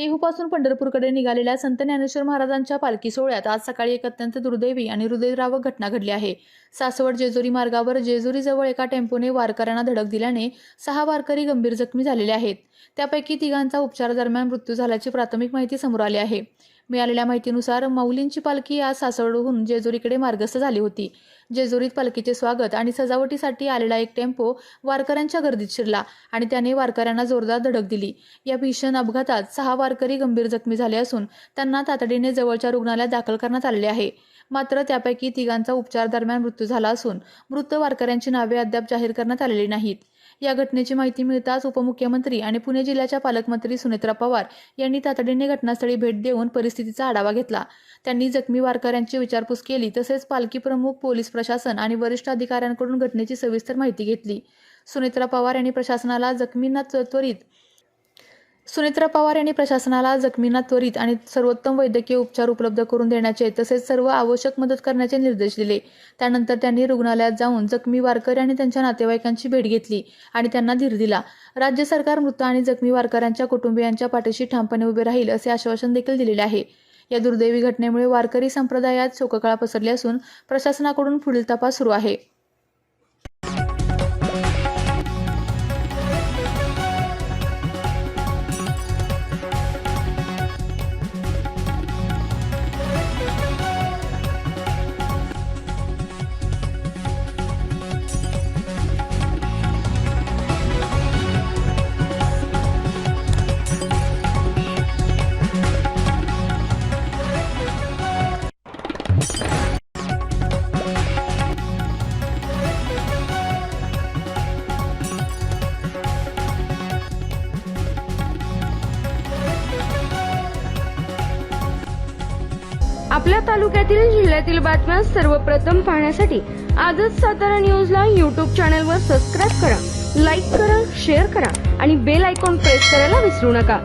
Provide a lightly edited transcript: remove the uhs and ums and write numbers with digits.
येहूपासून पंढरपूरकडे निघालेल्या संत ज्ञानेश्वर महाराजांच्या पालखी सोहळ्यात आज सकाळी एक अत्यंत दुर्दैवी आणि हृदयद्रावक घटना घडली आहे। सासवड जेजुरी मार्गावर जेजुरीजवळ एका टेम्पोने वारकऱ्यांना धडक दिल्याने 6 वारकरी गंभीर जखमी झालेले आहेत। त्यापैकी 3 उपचारादरम्यान मृत्यू झाल्याची प्राथमिक माहिती समोर आली आहे। मिळालेल्या माहितीनुसार माऊलींची पालखी आज सासवडहून जेजुरीकडे मार्गस्थ झाली होती। जेजुरीत पालखीचे स्वागत आणि सजावटीसाठी आलेला एक टेम्पो वारकऱ्यांच्या गर्दीत शिरला आणि त्याने वारकऱ्यांना जोरदार धडक दिली। या भीषण अपघातात 6 वारकरी गंभीर जखमी झाले असून त्यांना तातडीने जवळच्या रुग्णालयात दाखल करण्यात आलेले आहे। मात्र त्यापैकी 3 उपचार दरम्यान मृत्यू झाला असून मृत वारकऱ्यांची नावे अद्याप जाहीर करण्यात आलेली नाहीत। या घटनेची माहिती मिळताच उपमुख्यमंत्री आणि पुणे जिल्ह्याच्या पालकमंत्री सुनेत्रा पवार यांनी तातडीने घटनास्थळी भेट देऊन परिस्थितीचा आढावा घेतला। त्यांनी जखमी वारकऱ्यांची विचारपूस केली, तसेच पालखी प्रमुख, पोलीस प्रशासन आणि वरिष्ठ अधिकाऱ्यांकडून घटनेची सविस्तर माहिती घेतली। सुनेत्रा पवार यांनी प्रशासनाला जखमींना त्वरित आणि सर्वोत्तम वैद्यकीय उपचार उपलब्ध करून देण्याचे तसेच सर्व आवश्यक मदत करण्याचे निर्देश दिले। त्यानंतर त्यांनी रुग्णालयात जाऊन जखमी वारकरी आणि त्यांच्या नातेवाईकांची भेट घेतली आणि त्यांना धीर दिला। राज्य सरकार मृत आणि जखमी वारकऱ्यांच्या कुटुंबियांच्या पाठीशी ठामपणे उभे राहील असे आश्वासन देखील दिलेले आहे। या दुर्दैवी घटनेमुळे वारकरी संप्रदायात शोककळा पसरली असून प्रशासनाकडून पुढील तपास सुरू आहे। आपल्या तालुक्यातील जिल्ह्यातील बातम्या सर्वप्रथम पाहण्यासाठी आजच सातारा न्यूजला YouTube चॅनलवर सबस्क्राइब करा, लाईक करा, शेअर करा आणि बेल आयकॉन प्रेस करायला विसरू नका।